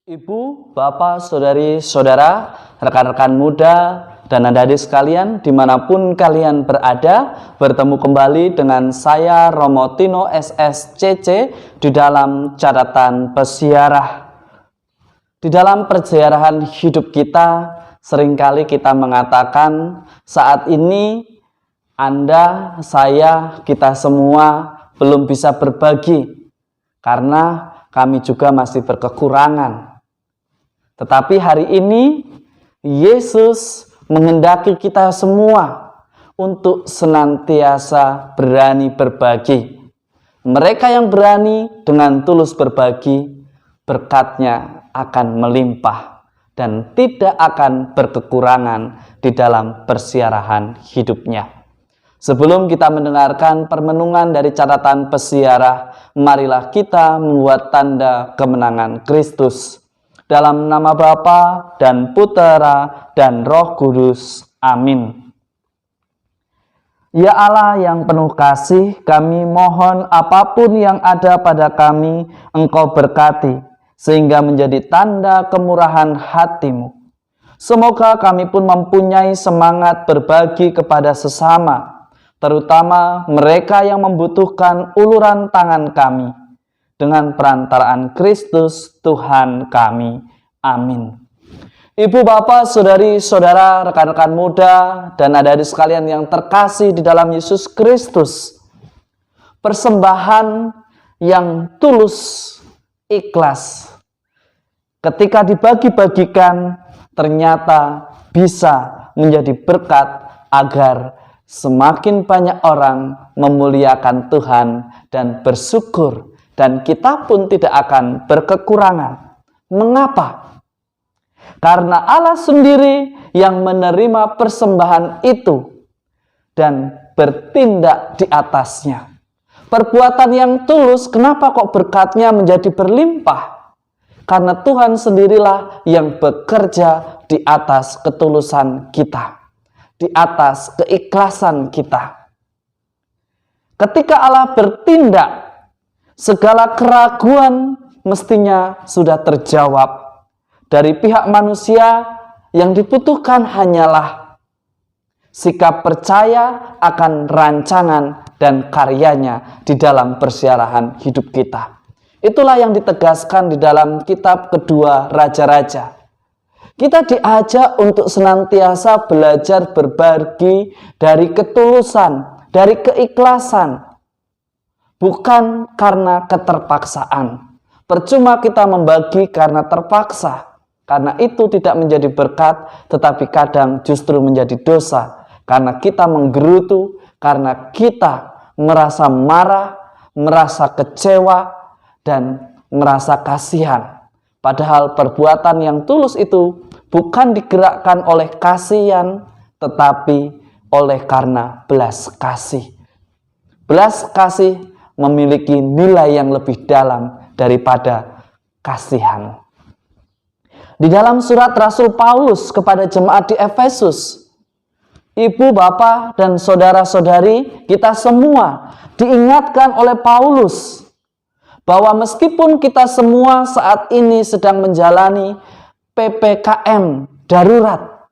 Ibu, Bapak, Saudari, Saudara, rekan-rekan muda, dan adik-adik sekalian, dimanapun kalian berada, bertemu kembali dengan saya Romo Tino SSCC di dalam catatan pesiarah. Di dalam perjalanan hidup kita, seringkali kita mengatakan saat ini Anda, saya, kita semua belum bisa berbagi karena kami juga masih berkekurangan. Tetapi hari ini Yesus menghendaki kita semua untuk senantiasa berani berbagi. Mereka yang berani dengan tulus berbagi, berkatnya akan melimpah dan tidak akan berkekurangan di dalam persiarahan hidupnya. Sebelum kita mendengarkan permenungan dari catatan pesiarah, marilah kita membuat tanda kemenangan Kristus. Dalam nama Bapa dan Putera dan Roh Kudus. Amin. Ya Allah yang penuh kasih, kami mohon apapun yang ada pada kami, Engkau berkati, sehingga menjadi tanda kemurahan hati-Mu. Semoga kami pun mempunyai semangat berbagi kepada sesama, terutama mereka yang membutuhkan uluran tangan kami. Dengan perantaraan Kristus Tuhan kami. Amin. Ibu, Bapak, Saudari, Saudara, rekan-rekan muda, dan adik-adik sekalian yang terkasih di dalam Yesus Kristus. Persembahan yang tulus, ikhlas, ketika dibagi-bagikan, ternyata bisa menjadi berkat agar semakin banyak orang memuliakan Tuhan dan bersyukur. Dan kita pun tidak akan berkekurangan. Mengapa? Karena Allah sendiri yang menerima persembahan itu dan bertindak di atasnya. Perbuatan yang tulus, kenapa kok berkatnya menjadi berlimpah? Karena Tuhan sendirilah yang bekerja di atas ketulusan kita, di atas keikhlasan kita. Ketika Allah bertindak, segala keraguan mestinya sudah terjawab. Dari pihak manusia yang dibutuhkan hanyalah sikap percaya akan rancangan dan karyanya di dalam persiarahan hidup kita. Itulah yang ditegaskan di dalam kitab kedua Raja-Raja. Kita diajak untuk senantiasa belajar berbagi dari ketulusan, dari keikhlasan. Bukan karena keterpaksaan. Percuma kita membagi karena terpaksa. Karena itu tidak menjadi berkat, tetapi kadang justru menjadi dosa. Karena kita menggerutu, karena kita merasa marah, merasa kecewa, dan merasa kasihan. Padahal perbuatan yang tulus itu bukan digerakkan oleh kasihan, tetapi oleh karena belas kasih. Belas kasih memiliki nilai yang lebih dalam daripada kasihan. Di dalam surat Rasul Paulus kepada jemaat di Efesus, ibu, bapak, dan saudara-saudari kita semua diingatkan oleh Paulus bahwa meskipun kita semua saat ini sedang menjalani PPKM darurat,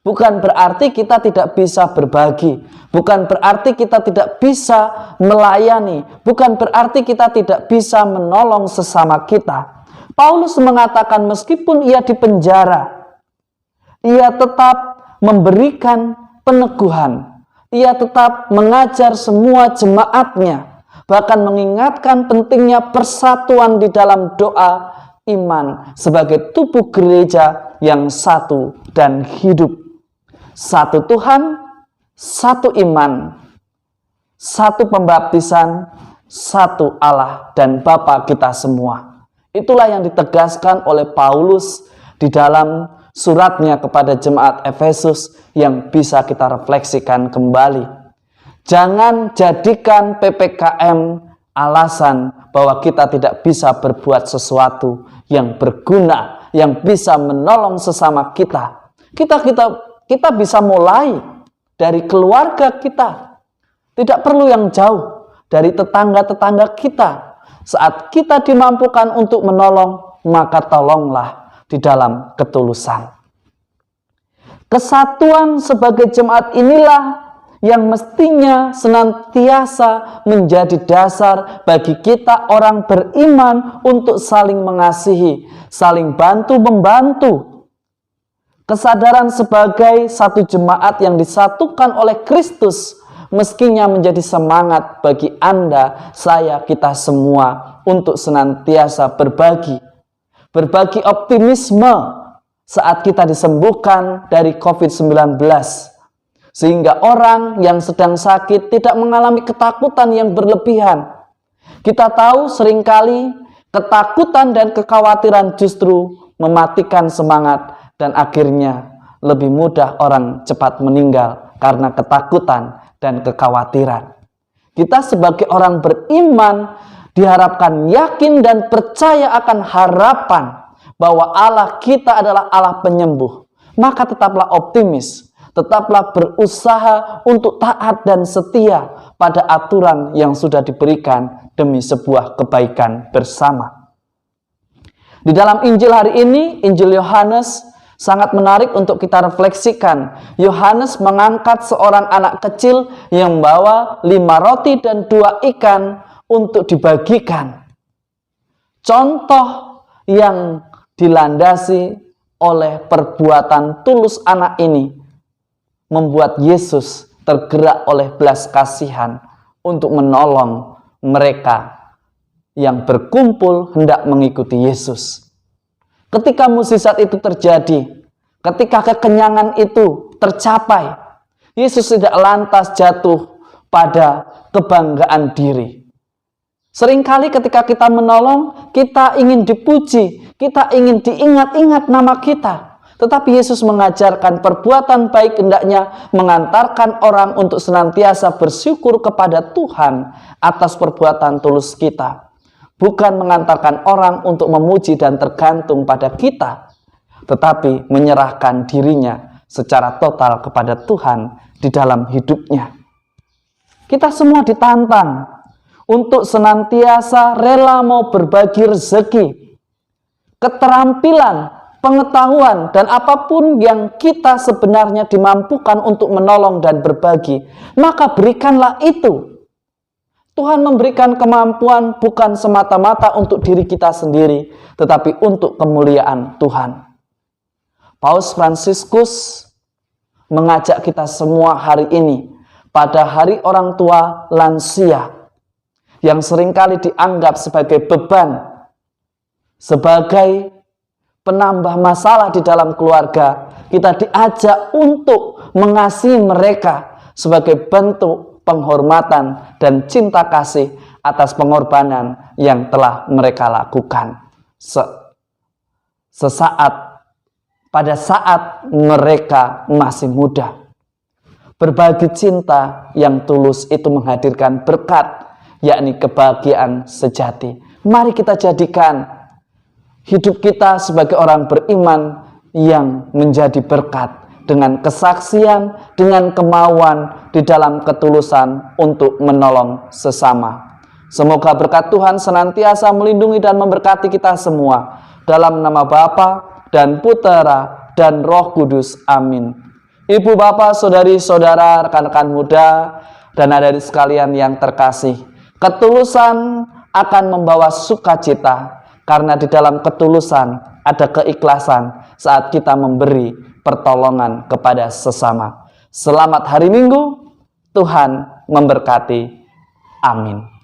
bukan berarti kita tidak bisa berbagi. Bukan berarti kita tidak bisa melayani. Bukan berarti kita tidak bisa menolong sesama kita. Paulus mengatakan meskipun ia dipenjara, ia tetap memberikan peneguhan. Ia tetap mengajar semua jemaatnya. Bahkan mengingatkan pentingnya persatuan di dalam doa iman sebagai tubuh gereja yang satu dan hidup. Satu Tuhan, satu iman, satu pembaptisan, satu Allah dan Bapa kita semua. Itulah yang ditegaskan oleh Paulus di dalam suratnya kepada jemaat Efesus yang bisa kita refleksikan kembali. Jangan jadikan PPKM alasan bahwa kita tidak bisa berbuat sesuatu yang berguna, yang bisa menolong sesama kita. Kita bisa mulai dari keluarga kita. Tidak perlu yang jauh, dari tetangga-tetangga kita. Saat kita dimampukan untuk menolong, maka tolonglah di dalam ketulusan. Kesatuan sebagai jemaat inilah yang mestinya senantiasa menjadi dasar bagi kita orang beriman untuk saling mengasihi, saling bantu-membantu. Kesadaran sebagai satu jemaat yang disatukan oleh Kristus mestinya menjadi semangat bagi Anda, saya, kita semua untuk senantiasa berbagi optimisme saat kita disembuhkan dari COVID-19. Sehingga orang yang sedang sakit tidak mengalami ketakutan yang berlebihan. Kita tahu seringkali ketakutan dan kekhawatiran justru mematikan semangat dan akhirnya lebih mudah orang cepat meninggal karena ketakutan dan kekhawatiran. Kita sebagai orang beriman diharapkan yakin dan percaya akan harapan bahwa Allah kita adalah Allah penyembuh. Maka tetaplah optimis, tetaplah berusaha untuk taat dan setia pada aturan yang sudah diberikan demi sebuah kebaikan bersama. Di dalam Injil hari ini, Injil Yohanes, sangat menarik untuk kita refleksikan. Yohanes mengangkat seorang anak kecil yang membawa 5 roti dan 2 ikan untuk dibagikan. Contoh yang dilandasi oleh perbuatan tulus anak ini membuat Yesus tergerak oleh belas kasihan untuk menolong mereka yang berkumpul hendak mengikuti Yesus. Ketika mukjizat itu terjadi, ketika kekenyangan itu tercapai, Yesus tidak lantas jatuh pada kebanggaan diri. Seringkali ketika kita menolong, kita ingin dipuji, kita ingin diingat-ingat nama kita. Tetapi Yesus mengajarkan perbuatan baik hendaknya mengantarkan orang untuk senantiasa bersyukur kepada Tuhan atas perbuatan tulus kita. Bukan mengantarkan orang untuk memuji dan tergantung pada kita, tetapi menyerahkan dirinya secara total kepada Tuhan di dalam hidupnya. Kita semua ditantang untuk senantiasa rela mau berbagi rezeki, keterampilan, pengetahuan, dan apapun yang kita sebenarnya dimampukan untuk menolong dan berbagi, maka berikanlah itu. Tuhan memberikan kemampuan bukan semata-mata untuk diri kita sendiri, tetapi untuk kemuliaan Tuhan. Paus Fransiskus mengajak kita semua hari ini, pada hari orang tua lansia, yang seringkali dianggap sebagai beban, sebagai penambah masalah di dalam keluarga, kita diajak untuk mengasihi mereka sebagai bentuk penghormatan dan cinta kasih atas pengorbanan yang telah mereka lakukan pada saat mereka masih muda. Berbagi cinta yang tulus itu menghadirkan berkat, yakni kebahagiaan sejati. Mari kita jadikan hidup kita sebagai orang beriman yang menjadi berkat dengan kesaksian, dengan kemauan di dalam ketulusan untuk menolong sesama. Semoga berkat Tuhan senantiasa melindungi dan memberkati kita semua. Dalam nama Bapa dan Putera dan Roh Kudus. Amin. Ibu, bapak, saudari-saudara, rekan-rekan muda, dan adik-adik sekalian yang terkasih, ketulusan akan membawa sukacita, karena di dalam ketulusan ada keikhlasan saat kita memberi pertolongan kepada sesama. Selamat hari Minggu, Tuhan memberkati. Amin.